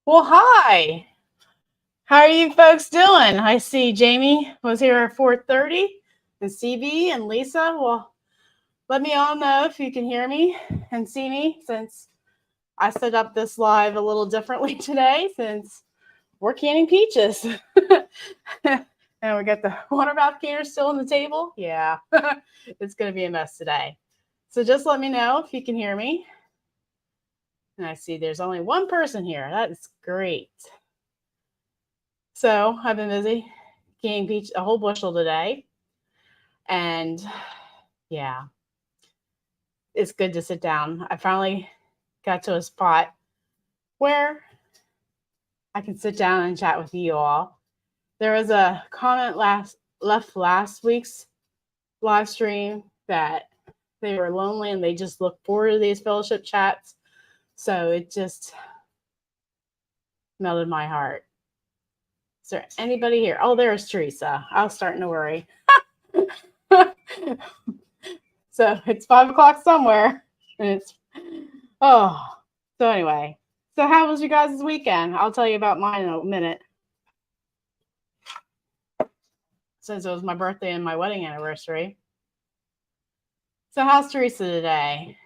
Well, hi. How are you folks doing? I see Jamie was here at 4:30 and CB and Lisa. Well, let me all know if you can hear me and see me since I set up this live a little differently today since we're canning peaches. And we got the water bath canner still on the table. Yeah, it's going to be a mess today. So just let me know if you can hear me. And I see there's only one person here. That is great. So I've been busy canning peach a whole bushel today. And yeah, it's good to sit down. I finally got to a spot where I can sit down and chat with you all. There was a comment left last week's live stream that they were lonely and they just look forward to these fellowship chats. So it just melted my heart. Is there anybody here? Oh, there's Teresa. I was starting to worry. So it's 5 o'clock somewhere, and it's So anyway, so how was you guys' weekend? I'll tell you about mine in a minute. Since it was my birthday and my wedding anniversary. So how's Teresa today?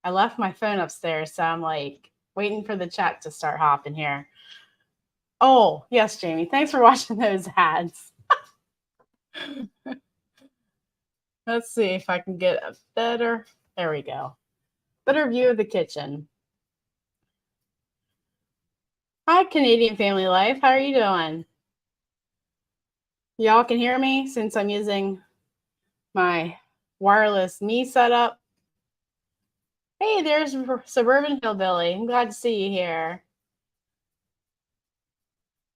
I left my phone upstairs, so I'm like waiting for the chat to start hopping here. Oh, yes, Jamie. Thanks for watching those ads. Let's see if I can get a better, there we go. Better view of the kitchen. Hi, Canadian Family Life. How are you doing? Y'all can hear me since I'm using my wireless me setup. Hey, there's Suburban Hillbilly. I'm glad to see you here.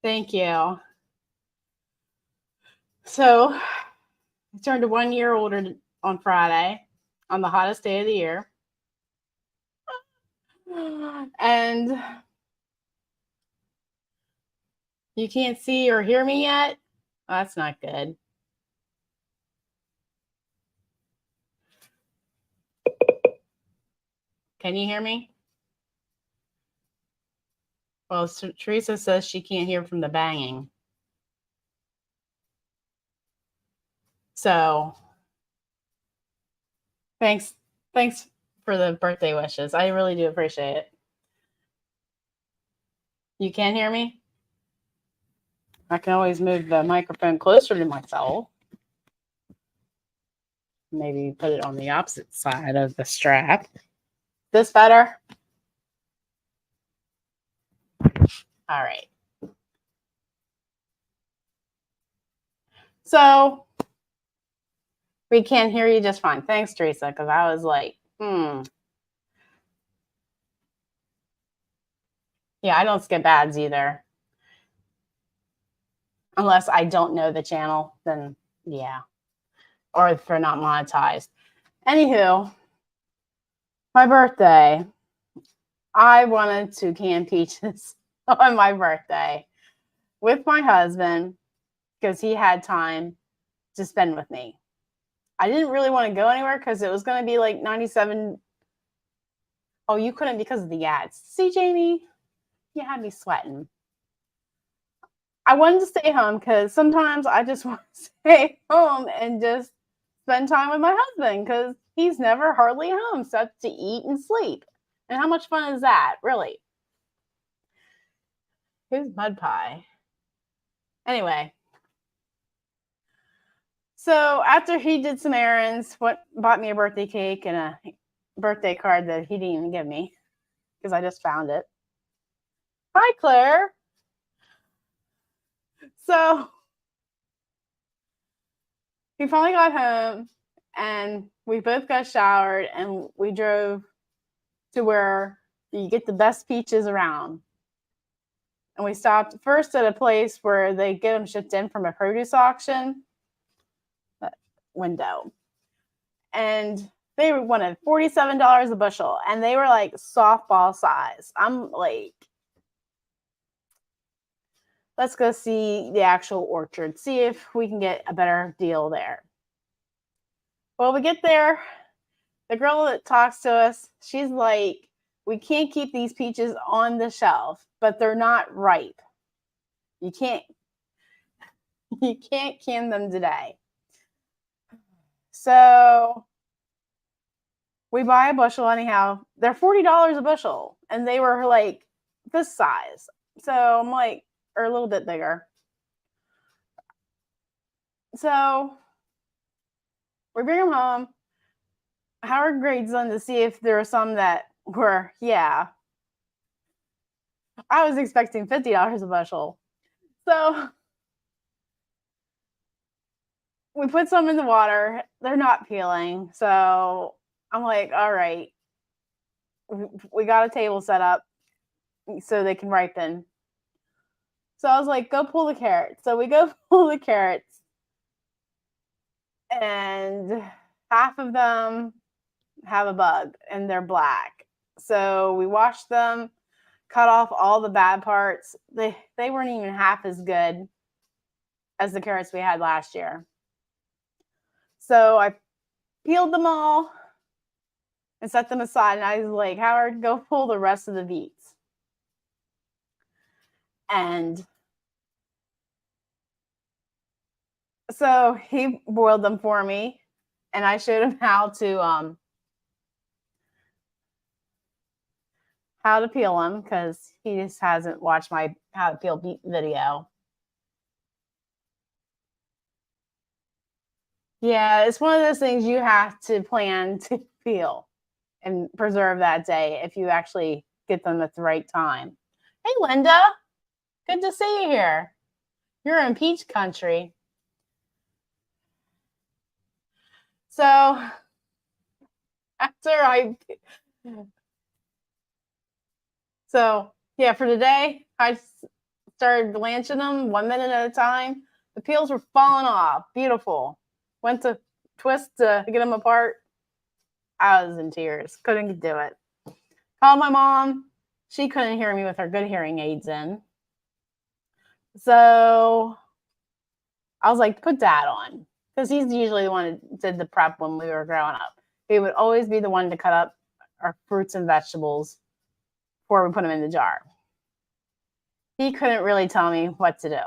Thank you. So I turned 1 year older on Friday on the hottest day of the year. And you can't see or hear me yet? That's not good. Can you hear me? Well, Teresa says she can't hear from the banging. So thanks for the birthday wishes. I really do appreciate it. You can hear me? I can always move the microphone closer to myself. Maybe put it on the opposite side of the strap. This better? All right. So we can hear you just fine. Thanks, Teresa, because I was like, Yeah, I don't skip ads either. Unless I don't know the channel, then yeah. Or if they're not monetized. Anywho, my birthday. I wanted to can peaches on my birthday with my husband because he had time to spend with me. I didn't really want to go anywhere because it was going to be like 97. Oh, you couldn't because of the ads. See, Jamie, you had me sweating. I wanted to stay home because sometimes I just want to stay home and just spend time with my husband because he's never hardly home except to eat and sleep. And how much fun is that, really? Who's Mud Pie? Anyway, so after he did some errands, bought me a birthday cake and a birthday card that he didn't even give me because I just found it. Hi, Claire. So we finally got home and we both got showered and we drove to where you get the best peaches around. And we stopped first at a place where they get them shipped in from a produce auction window. And they wanted $47 a bushel. And they were like softball size. I'm like, let's go see the actual orchard, see if we can get a better deal there. Well, we get there The girl that talks to us, she's like, we can't keep these peaches on the shelf, but they're not ripe. You can't you can't can them today. So we buy a bushel anyhow. They're $40 a bushel, and they were like this size. So I'm like, or a little bit bigger. So we bring them home. Howard grades them to see if there were some that were, yeah. I was expecting $50 a bushel. So we put some in the water. They're not peeling. So I'm like, all right, we got a table set up so they can ripen. So I was like, go pull the carrots. So we go pull the carrots, and half of them have a bug and they're black. So we washed them, cut off all the bad parts. They weren't even half as good as the carrots we had last year. So I peeled them all and set them aside. And I was like, Howard, go pull the rest of the beets. And so he boiled them for me, and I showed him how to peel them because he just hasn't watched my how to peel beet video. Yeah, it's one of those things you have to plan to peel and preserve that day if you actually get them at the right time. Hey, Linda, good to see you here. You're in peach country. So after yeah, for today, I started blanching them 1 minute at a time. The peels were falling off. Beautiful. Went to twist to get them apart. I was in tears. Couldn't do it. Called my mom. She couldn't hear me with her good hearing aids in. So I was like, put Dad on. Because he's usually the one that did the prep when we were growing up. He would always be the one to cut up our fruits and vegetables before we put them in the jar. He couldn't really tell me what to do.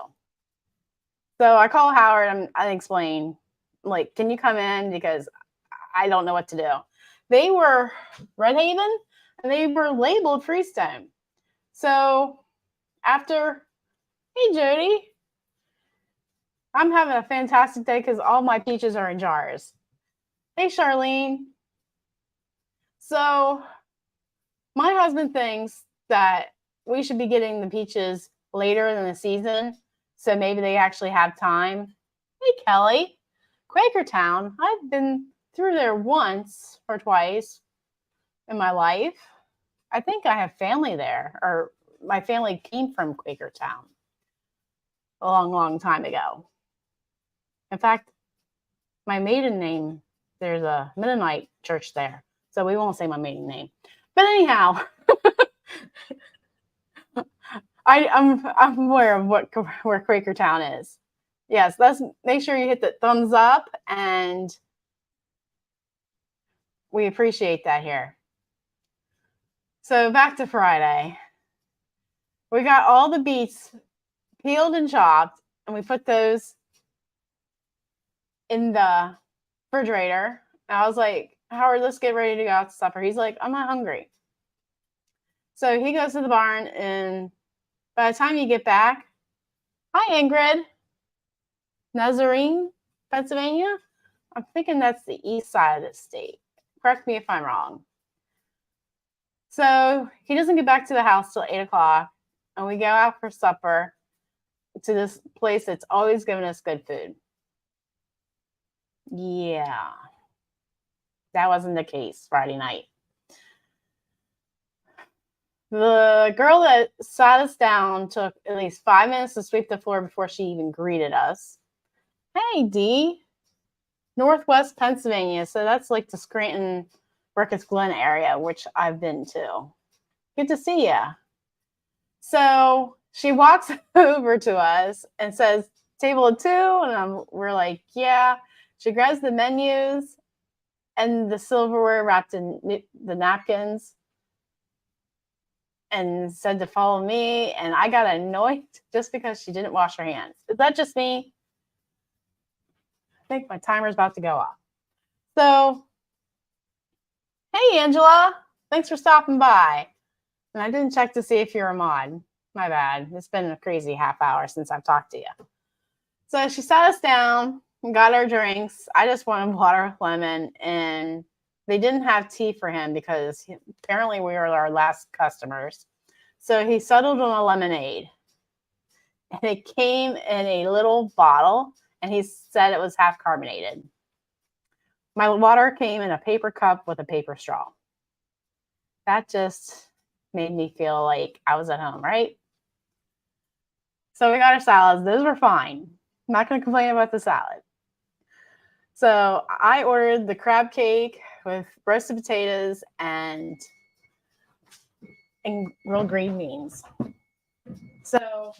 So I call Howard and I explain, like, can you come in? Because I don't know what to do. They were Red Haven and they were labeled Freestone. So after, hey, Jody, I'm having a fantastic day because all my peaches are in jars. Hey, Charlene. So my husband thinks that we should be getting the peaches later in the season, so maybe they actually have time. Hey, Kelly, Quakertown. I've been through there once or twice in my life. I think I have family there, or my family came from Quakertown a long, long time ago. In fact, my maiden name, there's a Mennonite church there, so we won't say my maiden name. But anyhow, I'm aware of where Quakertown is. Yes, make sure you hit the thumbs up, and we appreciate that here. So back to Friday. We got all the beets peeled and chopped, and we put those in the refrigerator. And I was like, Howard, let's get ready to go out to supper. He's like, I'm not hungry. So he goes to the barn, and by the time you get back, hi, Ingrid. Nazarene, Pennsylvania. I'm thinking that's the east side of the state. Correct me if I'm wrong. So he doesn't get back to the house till 8 o'clock, and we go out for supper to this place that's always given us good food. Yeah, that wasn't the case Friday night. The girl that sat us down took at least 5 minutes to sweep the floor before she even greeted us. Hey, Dee. Northwest Pennsylvania. So that's like the Scranton, Ricketts Glen area, which I've been to. Good to see you. So she walks over to us and says, table of two. And we're like, yeah. She grabs the menus and the silverware wrapped in the napkins, and said to follow me. And I got annoyed just because she didn't wash her hands. Is that just me? I think my timer's about to go off. So, hey, Angela, thanks for stopping by. And I didn't check to see if you're a mod. My bad. It's been a crazy half hour since I've talked to you. So she sat us down and got our drinks. I just wanted water with lemon, and they didn't have tea for him because apparently we were our last customers. So he settled on a lemonade, and it came in a little bottle, and he said it was half carbonated. My water came in a paper cup with a paper straw. That just made me feel like I was at home, right? So we got our salads. Those were fine. I'm not going to complain about the salad. So I ordered the crab cake with roasted potatoes and grilled green beans. So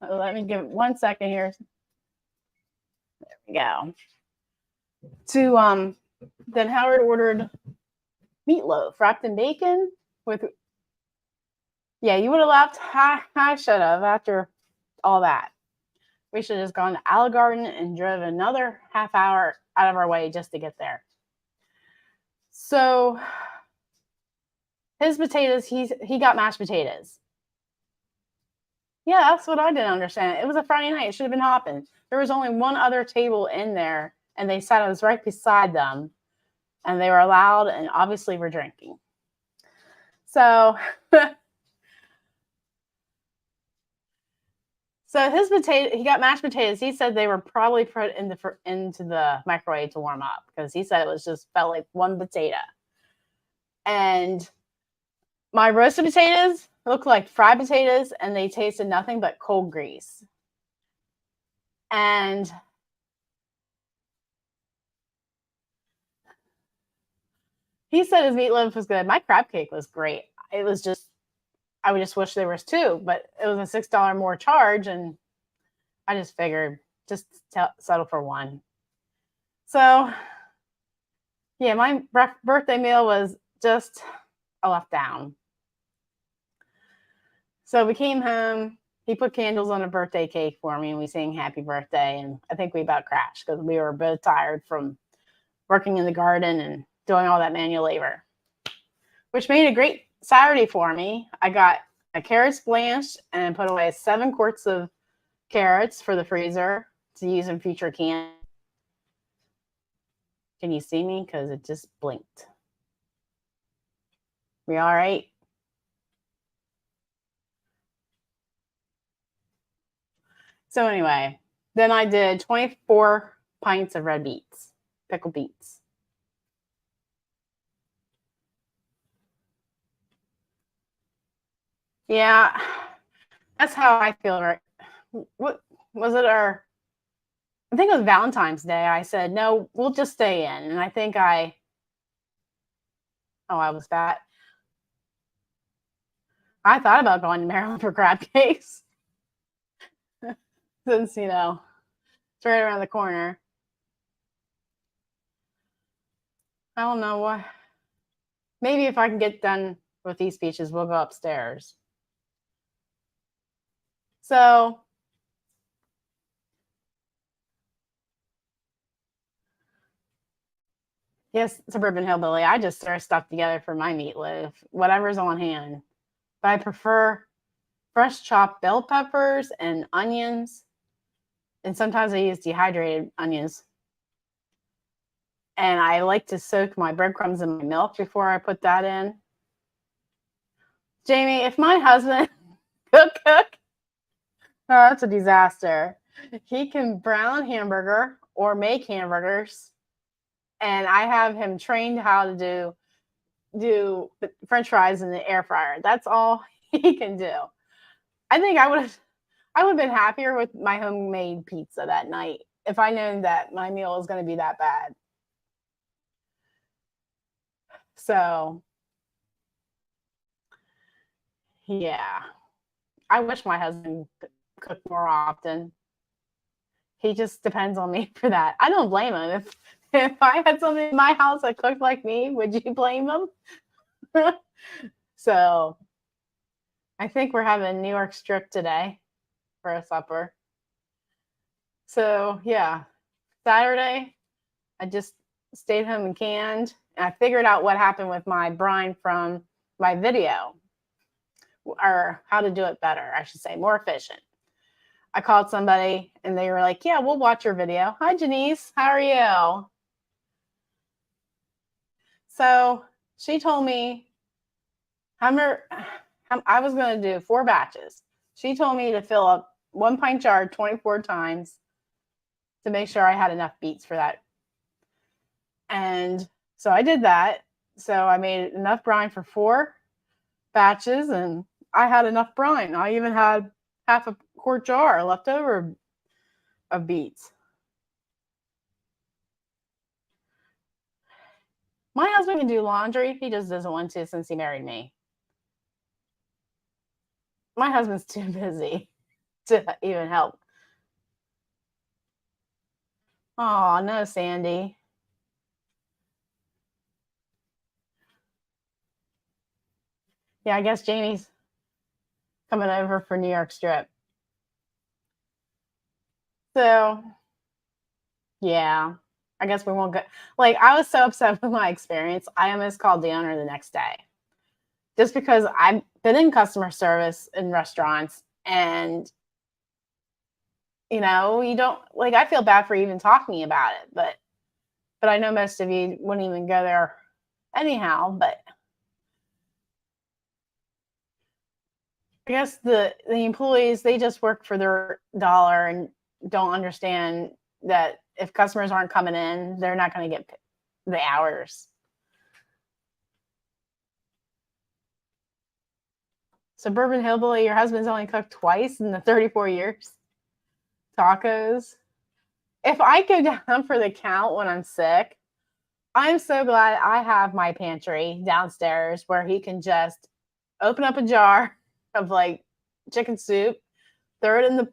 let me give it 1 second here. There we go. Then Howard ordered meatloaf wrapped in bacon with. Yeah, you would have left. I should have after all that. We should have just gone to Olive Garden and drove another half hour out of our way just to get there. So his potatoes, he got mashed potatoes. Yeah, that's what I didn't understand. It was a Friday night. It should have been hopping. There was only one other table in there, and they said I was right beside them, and they were allowed, and obviously were drinking. So, so his he got mashed potatoes. He said they were probably put into the microwave to warm up because he said it was just felt like one potato. And my roasted potatoes looked like fried potatoes, and they tasted nothing but cold grease. And he said his meatloaf was good. My crab cake was great. It was just, I would just wish there was two, but it was a $6 more charge, and I just figured just settle for one. So, yeah, my birthday meal was just a letdown. So we came home. He put candles on a birthday cake for me, and we sang happy birthday. And I think we about crashed because we were both tired from working in the garden and doing all that manual labor, which made a great Saturday for me. I got my carrots blanched and put away 7 quarts of carrots for the freezer to use in future cans. Can you see me? Because it just blinked. We all right? So anyway, then I did 24 pints of red beets, pickled beets. Yeah, that's how I feel. Right? What was it? I think it was Valentine's Day. I said, no, we'll just stay in. And I think I was fat. I thought about going to Maryland for crab cakes. Since, it's right around the corner. I don't know why. Maybe if I can get done with these speeches, we'll go upstairs. So, yes, Suburban Hillbilly, I just throw stuff together for my meatloaf, whatever's on hand. But I prefer fresh chopped bell peppers and onions. And sometimes I use dehydrated onions. And I like to soak my breadcrumbs in my milk before I put that in. Jamie, if my husband cook, oh, that's a disaster. He can brown hamburger or make hamburgers. And I have him trained how to do French fries in the air fryer. That's all he can do. I think I would have been happier with my homemade pizza that night if I known that my meal was going to be that bad. So, yeah, I wish my husband cooked more often. he just depends on me for that. I don't blame him. If I had somebody in my house that cooked like me, would you blame him? So I think we're having New York strip today for a supper. So yeah, Saturday, I just stayed home and canned. And I figured out what happened with my brine from my video, or how to do it better, I should say, more efficient. I called somebody and they were like, yeah, we'll watch your video. Hi, Janice. How are you? So she told me I was going to do 4 batches. She told me to fill up 1 pint jar 24 times to make sure I had enough beets for that. And so I did that. So I made enough brine for 4 batches and I had enough brine. I even had half a quart jar left over of beets. My husband can do laundry. He just doesn't want to since he married me. My husband's too busy to even help. Oh, no, Sandy. Yeah, I guess Jamie's coming over for New York strip. So, yeah, I guess we won't go. Like, I was so upset with my experience. I almost called the owner the next day just because I've been in customer service in restaurants and, you know, you don't like, I feel bad for even talking about it, but I know most of you wouldn't even go there anyhow. But I guess the employees, they just work for their dollar and don't understand that if customers aren't coming in, they're not going to get the hours. Suburban Hillbilly, your husband's only cooked twice in the 34 years. Tacos. If I go down for the count when I'm sick, I'm so glad I have my pantry downstairs where he can just open up a jar of like chicken soup, throw it in the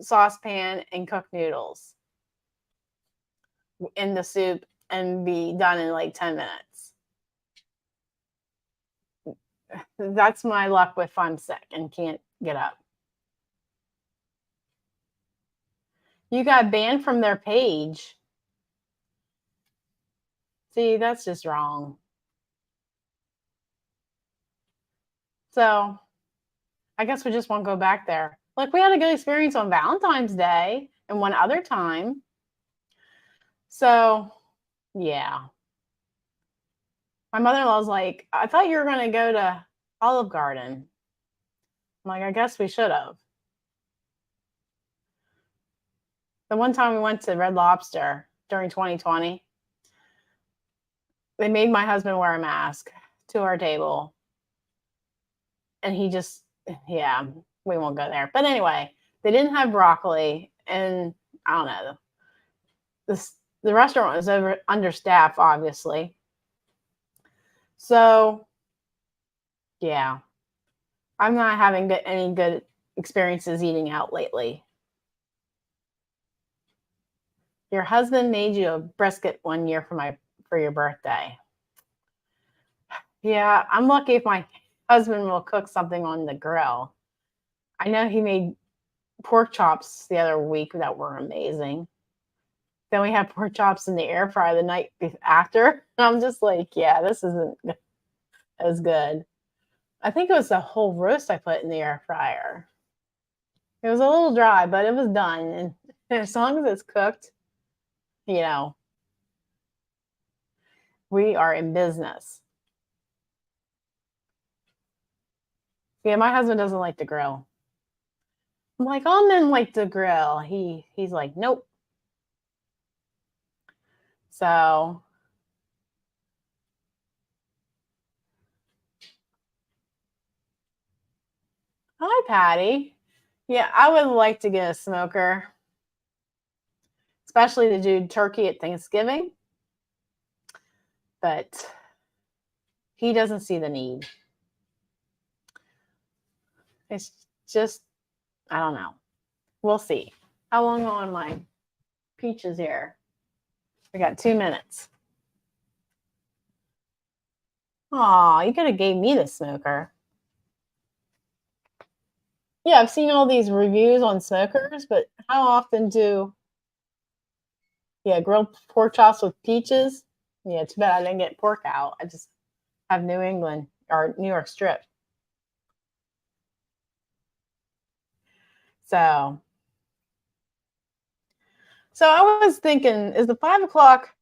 saucepan, and cook noodles in the soup and be done in like 10 minutes. That's my luck if I'm sick and can't get up. You got banned from their page. See, that's just wrong. So I guess we just won't go back there. Like, we had a good experience on Valentine's Day and one other time. So, yeah. My mother-in-law's like, I thought you were going to go to Olive Garden. I'm like, I guess we should have. The one time we went to Red Lobster during 2020, they made my husband wear a mask to our table. And he just, yeah, we won't go there. But anyway, they didn't have broccoli. And I don't know. The restaurant was understaffed, obviously. So, yeah, I'm not having any good experiences eating out lately. Your husband made you a brisket one year for your birthday. Yeah, I'm lucky if my husband will cook something on the grill. I know he made pork chops the other week that were amazing. Then we had pork chops in the air fryer the night after. I'm just like, yeah, this isn't as good. I think it was the whole roast I put in the air fryer. It was a little dry, but it was done. And as long as it's cooked, you know, we are in business. Yeah, my husband doesn't like to grill. I'm like, all men like to grill. He's like, nope. So hi, Patty. Yeah, I would like to get a smoker, especially to do turkey at Thanksgiving. But he doesn't see the need. It's just, I don't know. We'll see. How long on my peaches here? We got 2 minutes. Aw, you could have gave me the smoker. Yeah, I've seen all these reviews on smokers, but how often do grilled pork chops with peaches? Yeah, too bad I didn't get pork out. I just have New England or New York strip. So I was thinking, is the 5 o'clock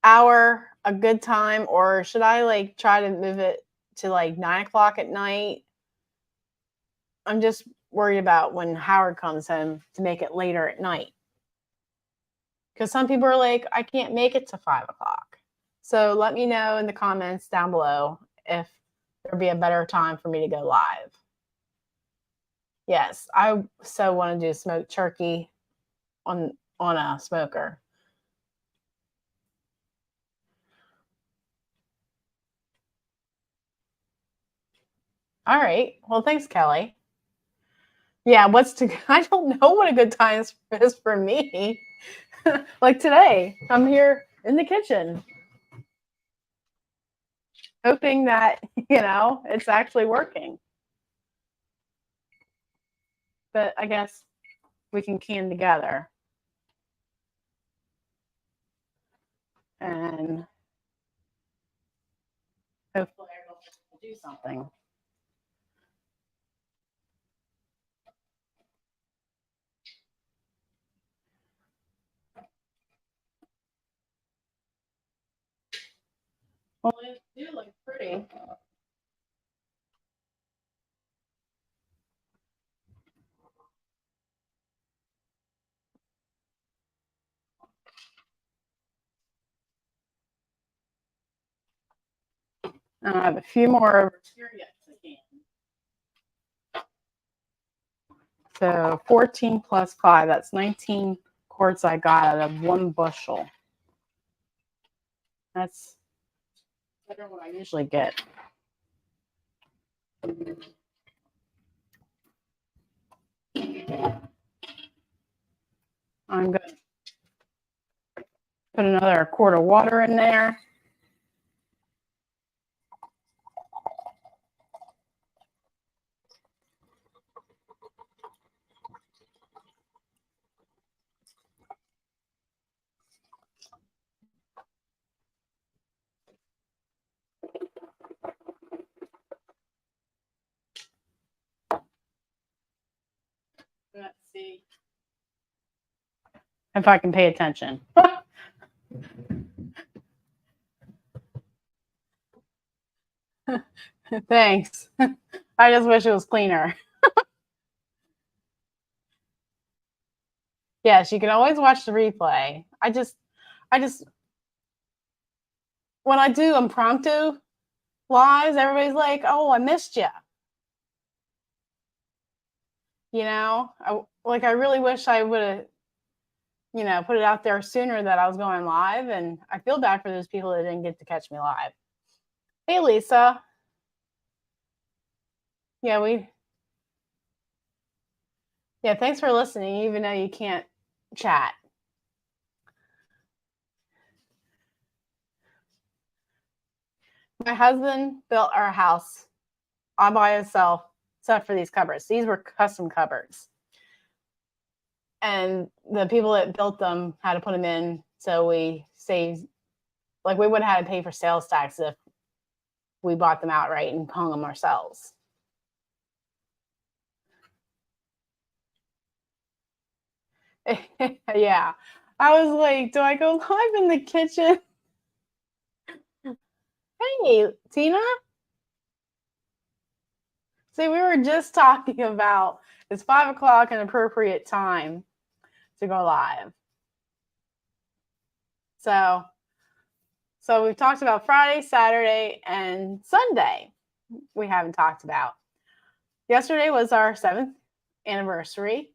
hour a good time, or should I like try to move it to like 9 o'clock at night? I'm just worried about when Howard comes home to make it later at night. Because some people are like, I can't make it to 5 o'clock. So let me know in the comments down below if there'd be a better time for me to go live. Yes, I so want to do smoked turkey on a smoker. All right. Well, thanks, Kelly. Yeah, I don't know what a good time is for me. Like today, I'm here in the kitchen, hoping that, it's actually working. But I guess we can can together. And hopefully I will do something. Well, they do look pretty. And I have a few more over here yet to can. So 14 plus 5, that's 19 quarts I got out of 1 bushel. That's better than what I usually get. I'm going to put another quart of water in there. Let's see if I can pay attention. Thanks. I just wish it was cleaner. Yes, you can always watch the replay. I just when I do impromptu lives, everybody's like, "Oh, I missed you." I really wish I would have, put it out there sooner that I was going live, and I feel bad for those people that didn't get to catch me live. Hey, Lisa. Yeah, thanks for listening, even though you can't chat. My husband built our house all by himself, except for these cupboards. These were custom cupboards. And the people that built them had to put them in, so we saved, like we would have had to pay for sales tax if we bought them outright and hung them ourselves. Yeah. I was like, do I go live in the kitchen? Hey, Tina. See, we were just talking about it's 5 o'clock an appropriate time to go live. So we've talked about Friday, Saturday, and Sunday. We haven't talked about. Yesterday was our 7th anniversary.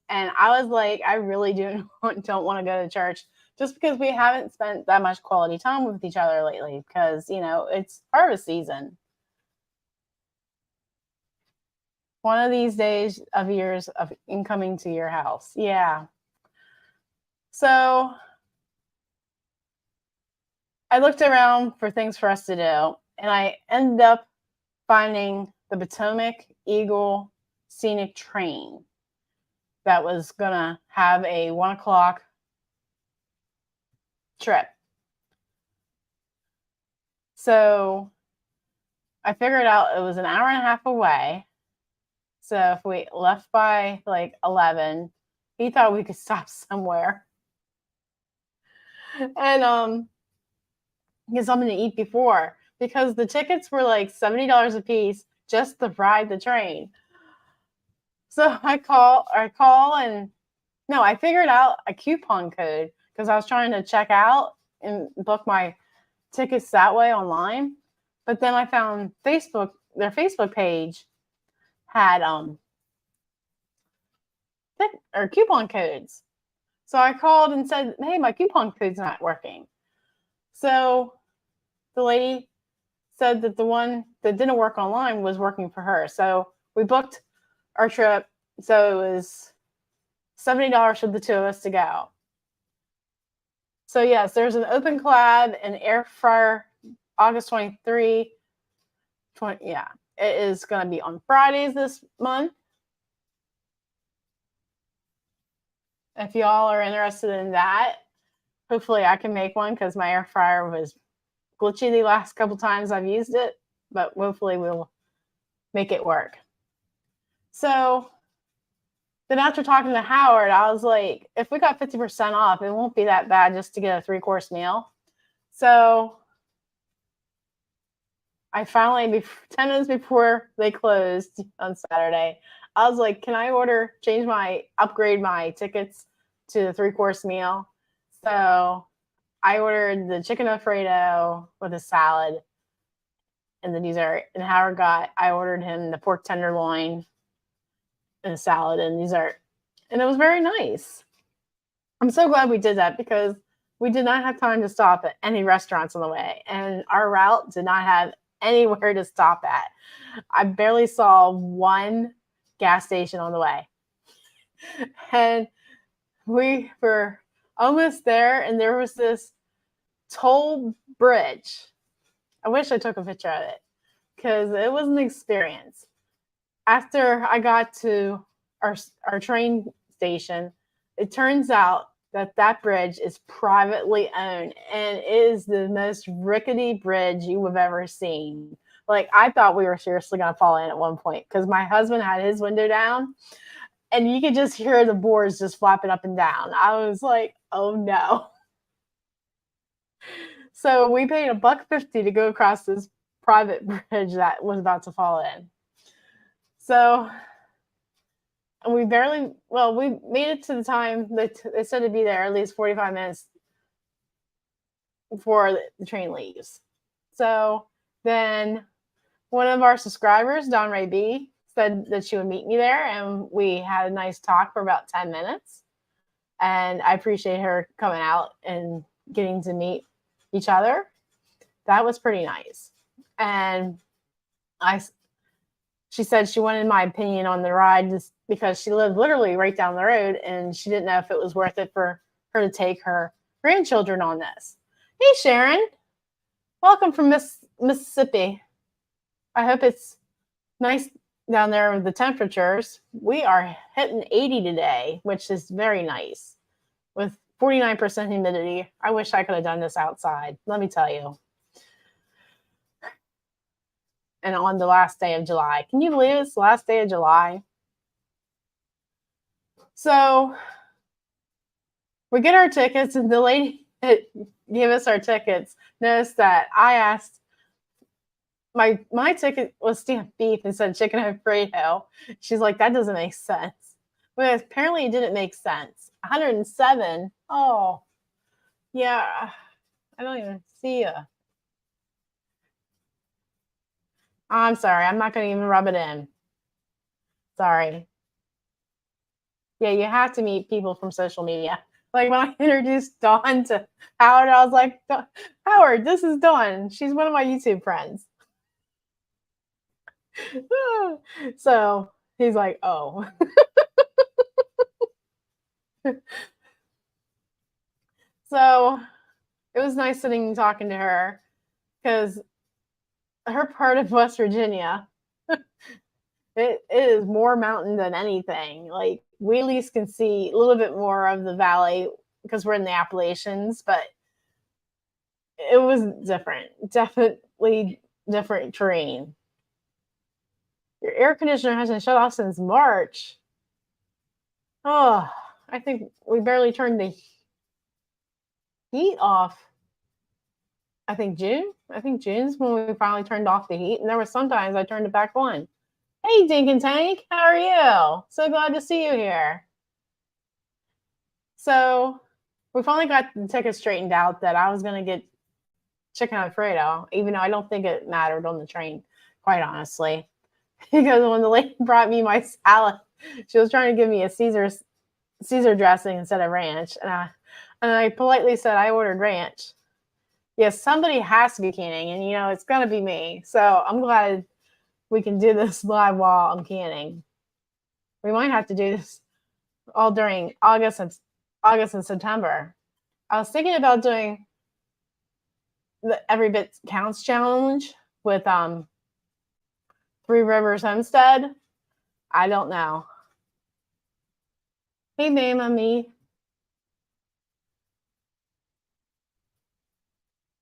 And I was like, I really don't want to go to church just because we haven't spent that much quality time with each other lately because, it's harvest season. one of these days of years of incoming to your house. Yeah. So I looked around for things for us to do, and I ended up finding the Potomac Eagle Scenic Train that was going to have a 1 o'clock trip. So I figured out it was an hour and a half away. So if we left by like 11, he thought we could stop somewhere and get something to eat before, because the tickets were like $70 a piece just to ride the train. So I call and no, I figured out a coupon code because I was trying to check out and book my tickets that way online. But then I found their Facebook page had coupon codes. So I called and said, "Hey, my coupon code's not working." So the lady said that the one that didn't work online was working for her. So we booked our trip. So it was $70 for the two of us to go. So yes, there's an open collab and air fryer August 23. Yeah, it is going to be on Fridays this month. If y'all are interested in that, hopefully I can make one because my air fryer was glitchy the last couple times I've used it, but hopefully we'll make it work. So then after talking to Howard, I was like, if we got 50% off, it won't be that bad just to get a 3-course meal. So I finally, 10 minutes before they closed on Saturday, I was like, can I upgrade my tickets to the 3-course meal? So I ordered the chicken Alfredo with a salad and the dessert. And I ordered him the pork tenderloin and a salad and dessert. And it was very nice. I'm so glad we did that because we did not have time to stop at any restaurants on the way. And our route did not have anywhere to stop at. I barely saw one gas station on the way. And we were almost there, and there was this toll bridge. I wish I took a picture of it because it was an experience. After I got to our train station, it turns out that bridge is privately owned, and it is the most rickety bridge you have ever seen. Like, I thought we were seriously going to fall in at one point because my husband had his window down and you could just hear the boards just flapping up and down. I was like, oh no. So we paid $1.50 to go across this private bridge that was about to fall in. So we made it to the time that they said to be there at least 45 minutes before the train leaves. So then one of our subscribers, Don Ray B, said that she would meet me there, and we had a nice talk for about 10 minutes. And I appreciate her coming out and getting to meet each other. That was pretty nice. And she said she wanted my opinion on the ride just because she lived literally right down the road, and she didn't know if it was worth it for her to take her grandchildren on this. Hey, Sharon. Welcome from Mississippi. I hope it's nice down there with the temperatures. We are hitting 80 today, which is very nice, with 49% humidity. I wish I could have done this outside, let me tell you. And on the last day of July. Can you believe it's the last day of July? So we get our tickets, and the lady that gave us our tickets noticed that I asked, my ticket was stamped beef instead of chicken Alfredo. She's like, that doesn't make sense. But apparently it didn't make sense. 107. Oh, yeah. I don't even see you. I'm sorry. I'm not going to even rub it in. Sorry. Yeah, you have to meet people from social media. Like when I introduced Dawn to Howard, I was like, Howard, this is Dawn. She's one of my YouTube friends. So He's like, oh. So it was nice sitting and talking to her because her part of West Virginia, it is more mountain than anything. Like we at least can see a little bit more of the valley because we're in the Appalachians, but it was different. Definitely different terrain. Your air conditioner hasn't shut off since March. Oh, I think we barely turned the heat off. I think June. I think June's when we finally turned off the heat. And there were sometimes I turned it back on. Hey, Dink and Tank, how are you? So glad to see you here. So we finally got the ticket straightened out that I was going to get chicken Alfredo, even though I don't think it mattered on the train, quite honestly. Because when the lady brought me my salad, she was trying to give me a Caesar dressing instead of ranch. And I politely said I ordered ranch. Yes, somebody has to be canning, and you know it's gonna be me. So I'm glad we can do this live while I'm canning. We might have to do this all during August and September. I was thinking about doing the Every Bit Counts challenge with Three Rivers Homestead. I don't know. Hey, Mammy.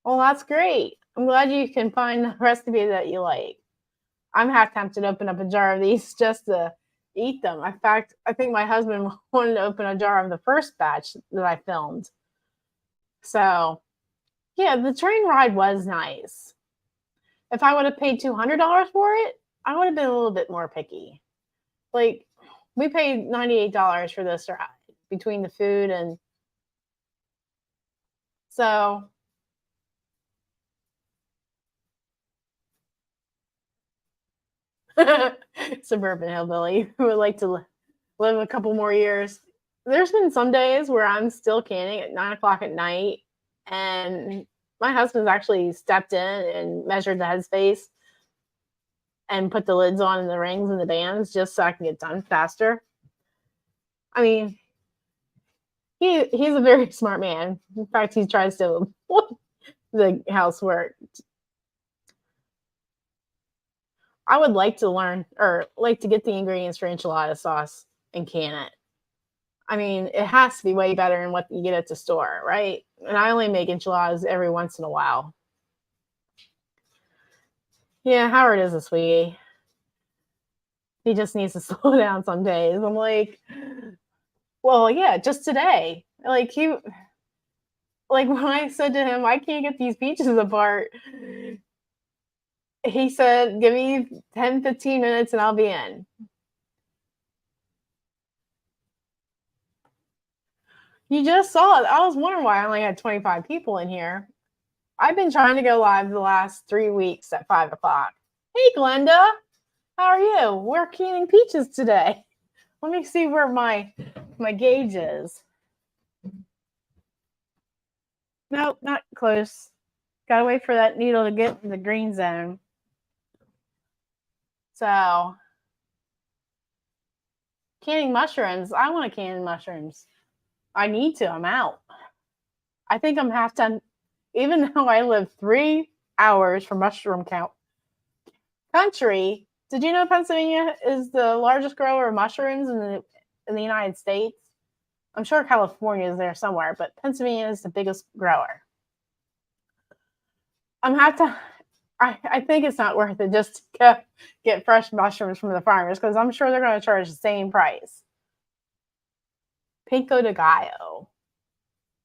Well, that's great. I'm glad you can find the recipe that you like. I'm half tempted to open up a jar of these just to eat them. In fact, I think my husband wanted to open a jar of the first batch that I filmed. So, yeah, the train ride was nice. If I would have paid $200 for it, I would have been a little bit more picky. Like, we paid $98 for this ride between the food and so suburban hillbilly who would like to live a couple more years. There's been some days where I'm still canning at 9 o'clock at night, and my husband's actually stepped in and measured the headspace and put the lids on and the rings and the bands just so I can get done faster. I mean, he's a very smart man. In fact, he tries to avoid the housework. I would like to learn or like to get the ingredients for enchilada sauce and can it. I mean, it has to be way better than what you get at the store, right? And I only make enchiladas every once in a while. Yeah, Howard is a sweetie. He just needs to slow down some days. I'm like, well, yeah, just today. Like when I said to him, I can't get these peaches apart, he said, give me 10, 15 minutes and I'll be in. You just saw it. I was wondering why I only had 25 people in here. I've been trying to go live the last 3 weeks at 5 o'clock. Hey, Glenda. How are you? We're canning peaches today. Let me see where my gauge is. Nope, not close. Gotta wait for that needle to get in the green zone. So, canning mushrooms. I want to can mushrooms. I need to. I'm out. I think I'm half done. Even though I live 3 hours from mushroom country, did you know Pennsylvania is the largest grower of mushrooms in the United States? I'm sure California is there somewhere, but Pennsylvania is the biggest grower. I think it's not worth it just to get fresh mushrooms from the farmers because I'm sure they're going to charge the same price. Pico de Gallo.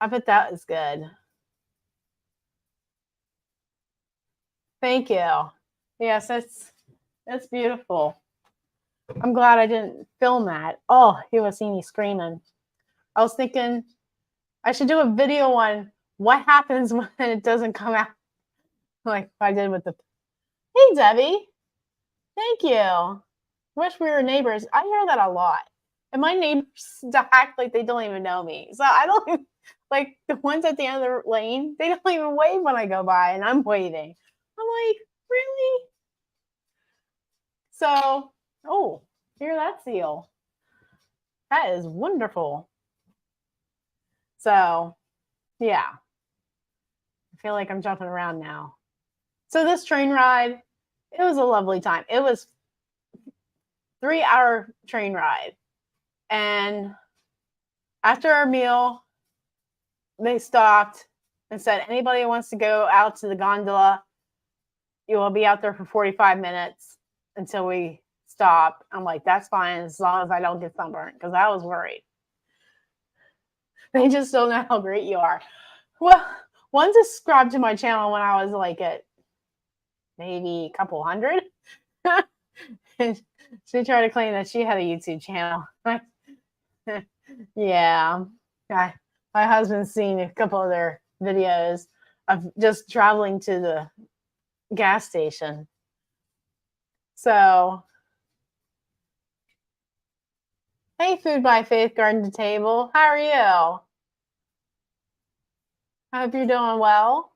I bet that is good. Thank you. Yes, that's beautiful. I'm glad I didn't film that. Oh, he was seeing me screaming. I was thinking I should do a video on what happens when it doesn't come out like I did with the. Hey, Debbie. Thank you. Wish we were neighbors. I hear that a lot. And my neighbors act like they don't even know me. So I don't even, like the ones at the end of the lane, they don't even wave when I go by and I'm waving. I'm like, really? So, oh, Hear that, seal? That is wonderful. So, yeah. I feel like I'm jumping around now. So this train ride, it was a lovely time. It was 3-hour train ride. And after our meal, they stopped and said, anybody who wants to go out to the gondola, you will be out there for 45 minutes until we stop. I'm like, that's fine as long as I don't get sunburned, because I was worried. They just don't know how great you are. Well, one subscribed to my channel when I was like at maybe a couple hundred. And she tried to claim that she had a YouTube channel. Yeah. My husband's seen a couple of their videos of just traveling to the gas station. So, hey, Food by Faith Garden to Table. How are you? I hope you're doing well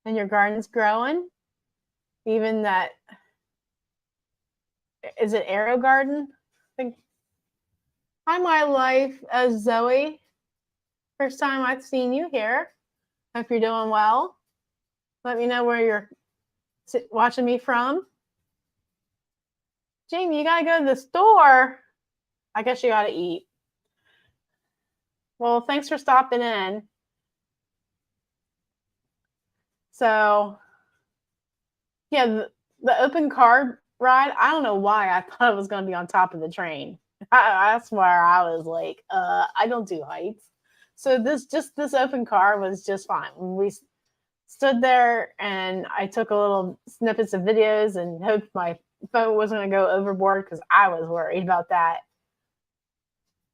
and your garden's growing. Even that, is it Arrow Garden? I think. Hi, my life as Zoe. First time I've seen you here. Hope you're doing well. Let me know where you're watching me from. Jamie, you gotta go to the store. I guess you gotta eat. Well, thanks for stopping in. So, yeah, the open car ride, I don't know why I thought it was going to be on top of the train. That's where I was like, I don't do heights. So this open car was just fine. We stood there and I took a little snippets of videos and hoped my phone wasn't going to go overboard because I was worried about that.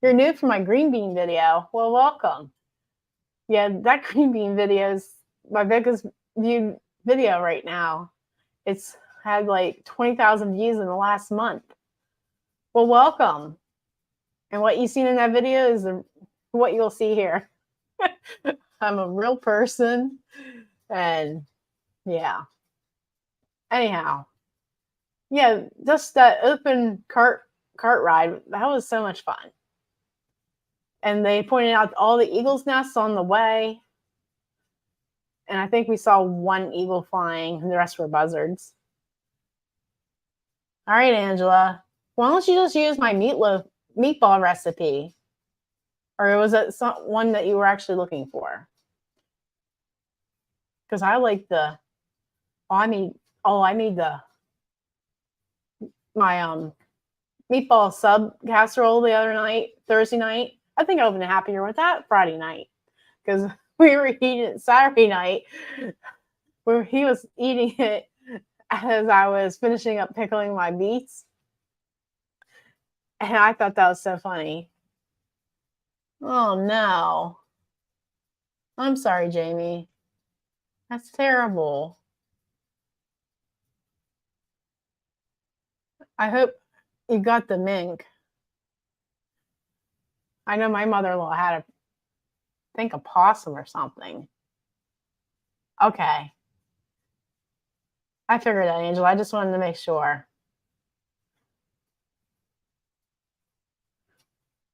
You're new for my green bean video. Well, welcome. Yeah, that green bean video is my biggest viewed video right now. It's had like 20,000 views in the last month. Well, welcome. And what you've seen in that video is what you'll see here. I'm a real person. And yeah. Anyhow. Yeah, just that open cart ride, that was so much fun. And they pointed out all the eagle's nests on the way. And I think we saw one eagle flying, and the rest were buzzards. All right, Angela. Why don't you just use my meatball recipe? Or was it one that you were actually looking for? Because I like I made my meatball sub casserole the other night, Thursday night. I think I would have been happier with that Friday night. Because we were eating it Saturday night, where he was eating it as I was finishing up pickling my beets. And I thought that was so funny. Oh, no. I'm sorry, Jamie. That's terrible. I hope you got the mink. I know my mother-in-law had a possum or something. Okay. I figured that, Angela. I just wanted to make sure.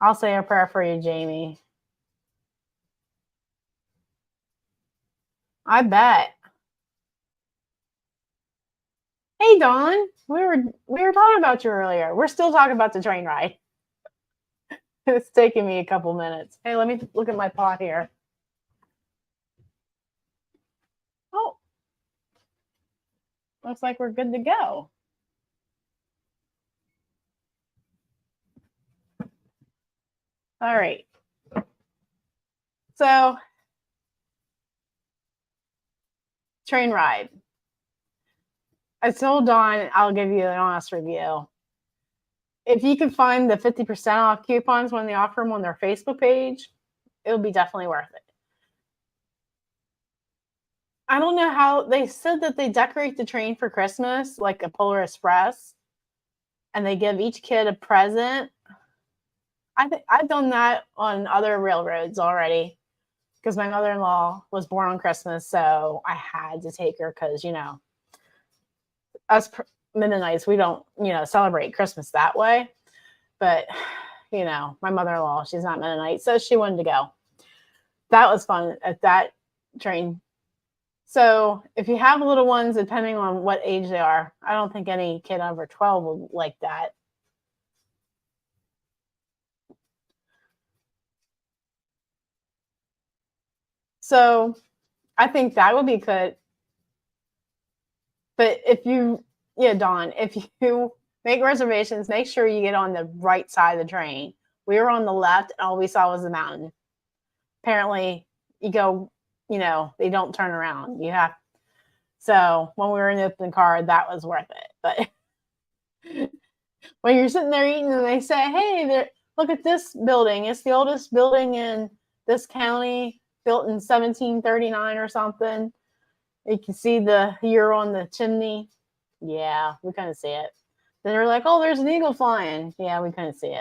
I'll say a prayer for you, Jamie. I bet. Hey, Dawn. We were talking about you earlier. We're still talking about the train ride. It's taking me a couple minutes. Hey, let me look at my pot here. Oh, looks like we're good to go. All right. So, train ride. I told Dawn I'll give you an honest review. If you can find the 50% off coupons when they offer them on their Facebook page, it'll be definitely worth it. I don't know how they said that they decorate the train for Christmas, like a Polar Express, and they give each kid a present. I've done that on other railroads already because my mother-in-law was born on Christmas, so I had to take her because, us Mennonites, we don't, celebrate Christmas that way. But, my mother-in-law, she's not Mennonite, so she wanted to go. That was fun at that train. So if you have little ones, depending on what age they are, I don't think any kid over 12 will like that. So I think that would be good. But Dawn, if you make reservations, make sure you get on the right side of the train. We were on the left, and all we saw was the mountain. Apparently, you go, they don't turn around. So when we were in the open car, that was worth it. But when you're sitting there eating and they say, hey, look at this building. It's the oldest building in this county, built in 1739 or something. You can see the year on the chimney. Yeah, we couldn't see it. Then they're like, oh, there's an eagle flying. Yeah, we couldn't see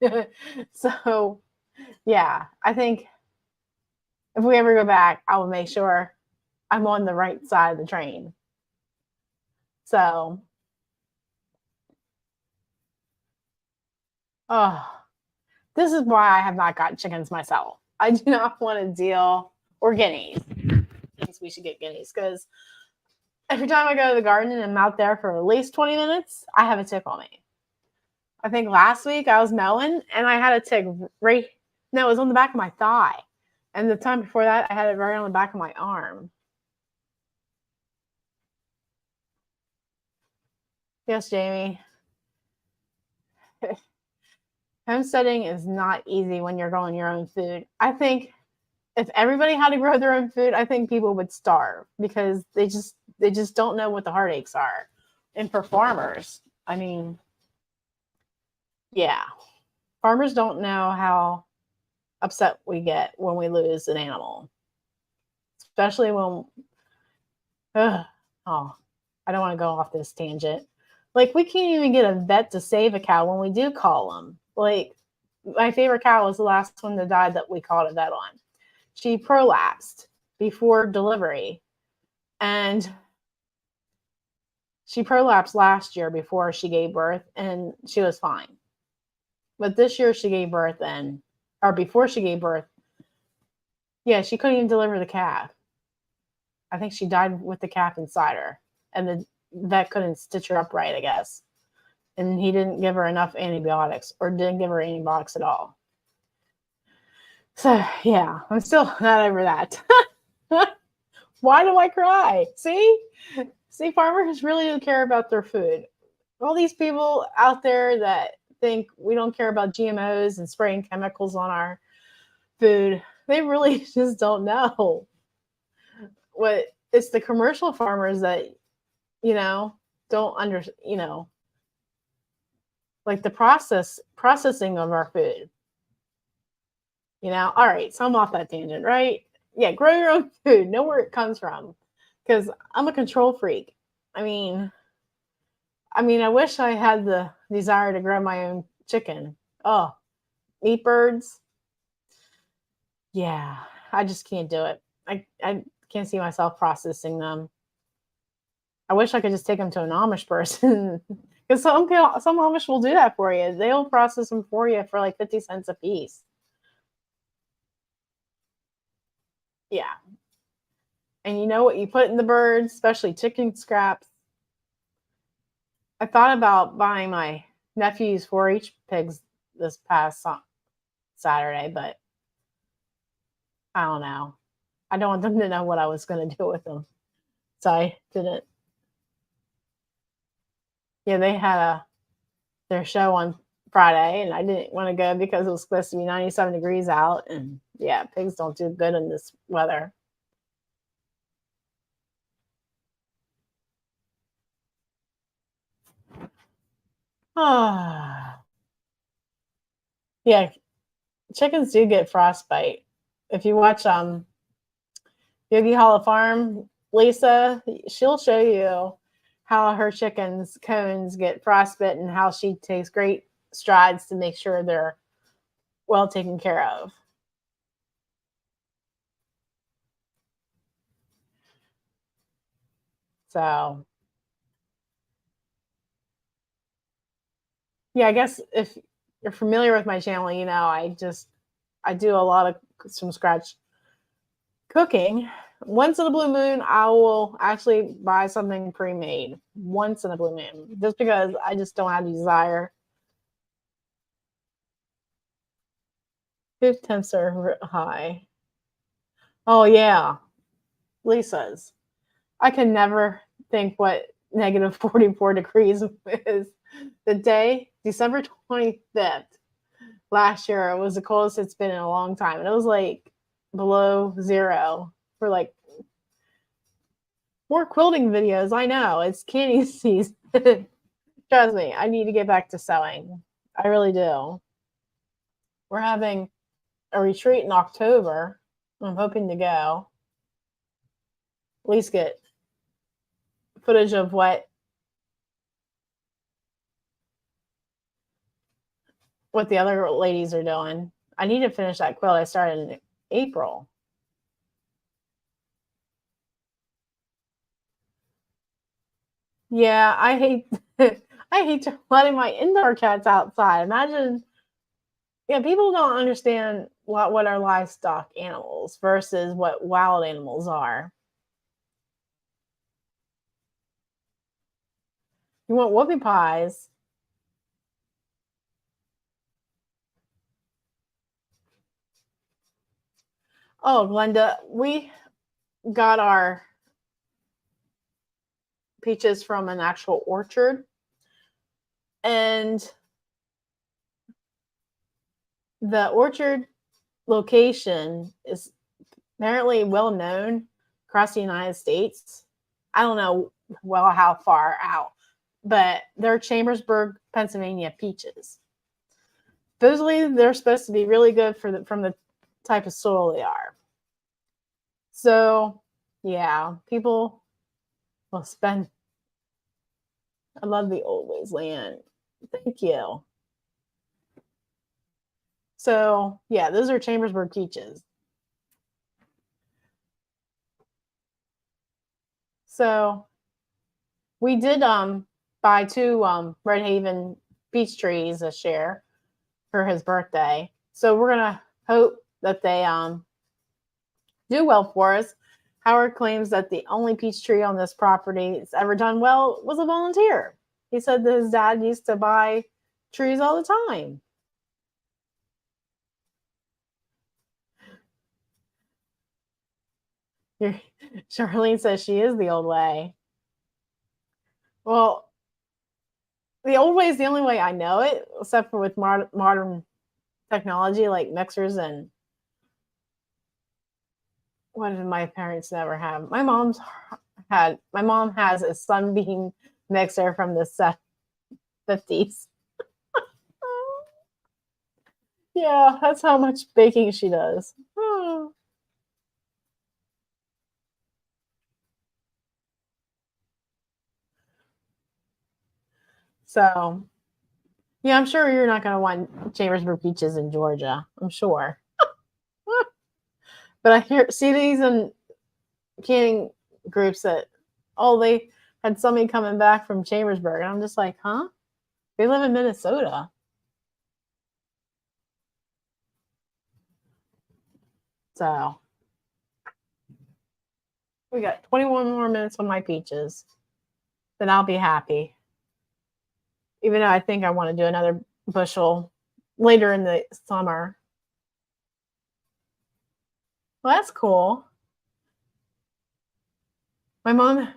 it. So, yeah, I think if we ever go back, I will make sure I'm on the right side of the train. So, this is why I have not got chickens myself. I do not want to deal, or guineas. I think we should get guineas, because every time I go to the garden and I'm out there for at least 20 minutes, I have a tick on me. I think last week I was mowing and I had a tick it was on the back of my thigh. And the time before that, I had it right on the back of my arm. Yes, Jamie. Homesteading is not easy when you're growing your own food. I think if everybody had to grow their own food, I think people would starve, because they just don't know what the heartaches are. And for farmers, I mean, yeah, farmers don't know how upset we get when we lose an animal, especially when, I don't want to go off this tangent. Like, we can't even get a vet to save a cow when we do call them. Like, my favorite cow was the last one that died that we called a vet on. She prolapsed before delivery, and she prolapsed last year before she gave birth, and she was fine. But this year she gave birth, or before she gave birth, yeah, she couldn't even deliver the calf. I think she died with the calf inside her, and the vet couldn't stitch her up right, I guess. And he didn't give her enough antibiotics, or didn't give her antibiotics at all. So, yeah, I'm still not over that. Why do I cry? See, farmers really do care about their food. All these people out there that think we don't care about GMOs and spraying chemicals on our food, they really just don't know. It's the commercial farmers that, don't like the processing of our food. All right, so I'm off that tangent, right? Yeah, grow your own food. Know where it comes from, because I'm a control freak. I mean, I wish I had the desire to grow my own chicken. Oh, meat birds. Yeah, I just can't do it. I can't see myself processing them. I wish I could just take them to an Amish person, because some Amish will do that for you. They'll process them for you for like 50 cents a piece. Yeah. And you know what you put in the birds, especially chicken scraps. I thought about buying my nephew's 4-H pigs this past Saturday, but I don't know. I don't want them to know what I was going to do with them. So I didn't. Yeah, they had their show on Friday, and I didn't want to go because it was supposed to be 97 degrees out. And yeah, pigs don't do good in this weather. Yeah, chickens do get frostbite. If you watch Yogi Hollow Farm, Lisa, she'll show you how her chickens' cones get frostbite and how she takes great strides to make sure they're well taken care of. So, yeah, I guess if you're familiar with my channel, you know, I do a lot of from scratch cooking. Once in a blue moon, I will actually buy something pre-made. Once in a blue moon, just because I just don't have the desire. Food temps are high. Oh yeah, Lisa's. I can never think what negative 44 degrees is. The day, December 25th, last year, it was the coldest it's been in a long time. And it was like below zero for like more quilting videos. I know it's canning season. Trust me, I need to get back to sewing. I really do. We're having a retreat in October. I'm hoping to go. At least get footage of what the other ladies are doing. I need to finish that quilt I started in April. Yeah, I hate I hate letting my indoor cats outside. Imagine, yeah, people don't understand what are livestock animals versus what wild animals are. You want whoopie pies? Oh, Glenda, we got our peaches from an actual orchard, and the orchard location is apparently well known across the United States. I don't know well how far out, but they're Chambersburg, Pennsylvania peaches. Supposedly, they're supposed to be really good from the type of soil they are. So, yeah, people will spend. I love the old ways land. Thank you. So, yeah, those are Chambersburg peaches. So, we did buy two Red Haven peach trees a share for his birthday. So, we're going to hope that they do well for us. Howard claims that the only peach tree on this property that's ever done well was a volunteer. He said that his dad used to buy trees all the time. Charlene says she is the old way. Well, the old way is the only way I know it, except for with modern technology like mixers and what did my parents never have? My mom has a Sunbeam mixer from the 50s. Yeah, that's how much baking she does. Oh. So, yeah, I'm sure you're not going to want Chambersburg peaches in Georgia. I'm sure. But I see these in canning groups that, oh, they had somebody coming back from Chambersburg. And I'm just like, huh? They live in Minnesota. So we got 21 more minutes on my peaches. Then I'll be happy. Even though I think I want to do another bushel later in the summer. Well, that's cool. My mom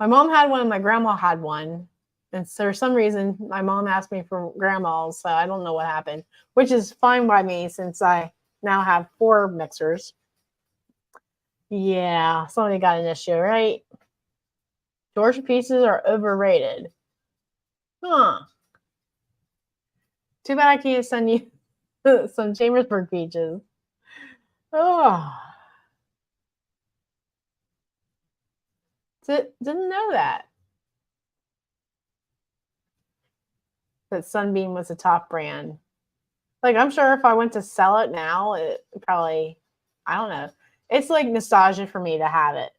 had one and my grandma had one. And so for some reason, my mom asked me for grandma's, so I don't know what happened, which is fine by me since I now have 4 mixers. Yeah, somebody got an issue, right? Georgia pieces are overrated. Huh. Too bad I can't send you some Chambersburg peaches. Oh. Didn't know that. That Sunbeam was a top brand. Like, I'm sure if I went to sell it now, it probably, I don't know. It's like nostalgia for me to have it.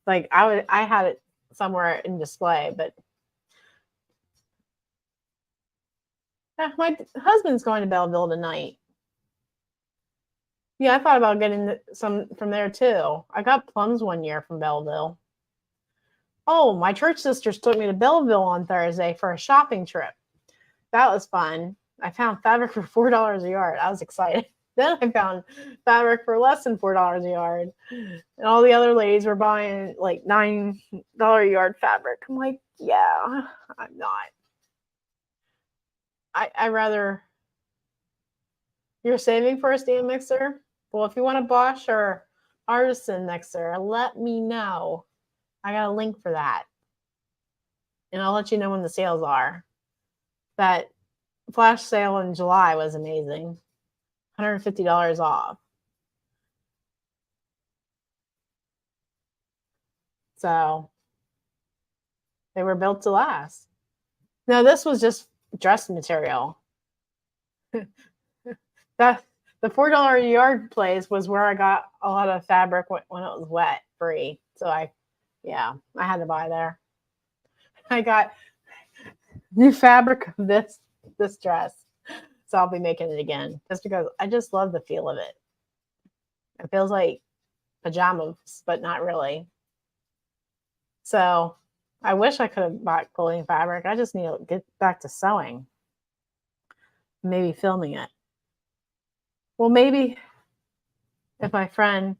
Like, I had it somewhere in display, but Yeah, my husband's going to Belleville tonight. Yeah, I thought about getting some from there too. I got plums one year from Belleville. Oh, my church sisters took me to Belleville on Thursday for a shopping trip. That was fun. I found fabric for $4 a yard. I was excited. Then I found fabric for less than $4 a yard. And all the other ladies were buying like $9 a yard fabric. I'm like, yeah, I'm not. I rather, you're saving for a stand mixer? Well, if you want a Bosch or Artisan mixer, let me know. I got a link for that. And I'll let you know when the sales are. That flash sale in July was amazing. $150 off. So they were built to last. Now this was just dress material. That the $4 a yard place was where I got a lot of fabric when it was wet, free. So I had to buy there. I got new fabric of this dress. So I'll be making it again just because I just love the feel of it. It feels like pajamas, but not really. So I wish I could have bought quilting fabric. I just need to get back to sewing. Maybe filming it. Well, maybe if my friend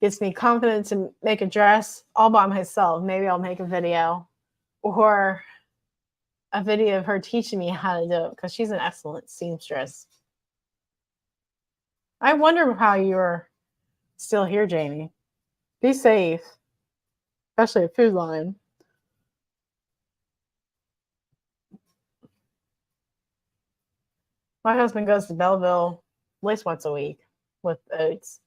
gives me confidence to make a dress all by myself, maybe I'll make a video or a video of her teaching me how to do it because she's an excellent seamstress. I wonder how you're still here, Jamie. Be safe, especially at Food Line. My husband goes to Belleville at least once a week with oats.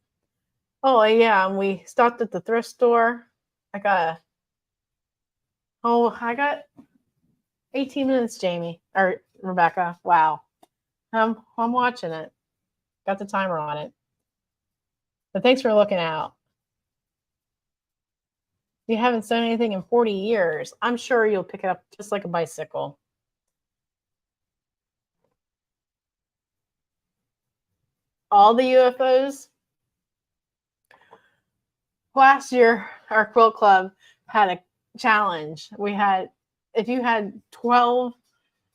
Oh, yeah, and we stopped at the thrift store. I got 18 minutes, Jamie. Or Rebecca. Wow. I'm watching it. Got the timer on it. But thanks for looking out. You haven't sewn anything in 40 years. I'm sure you'll pick it up just like a bicycle. All the UFOs. Last year, our quilt club had a challenge. If you had 12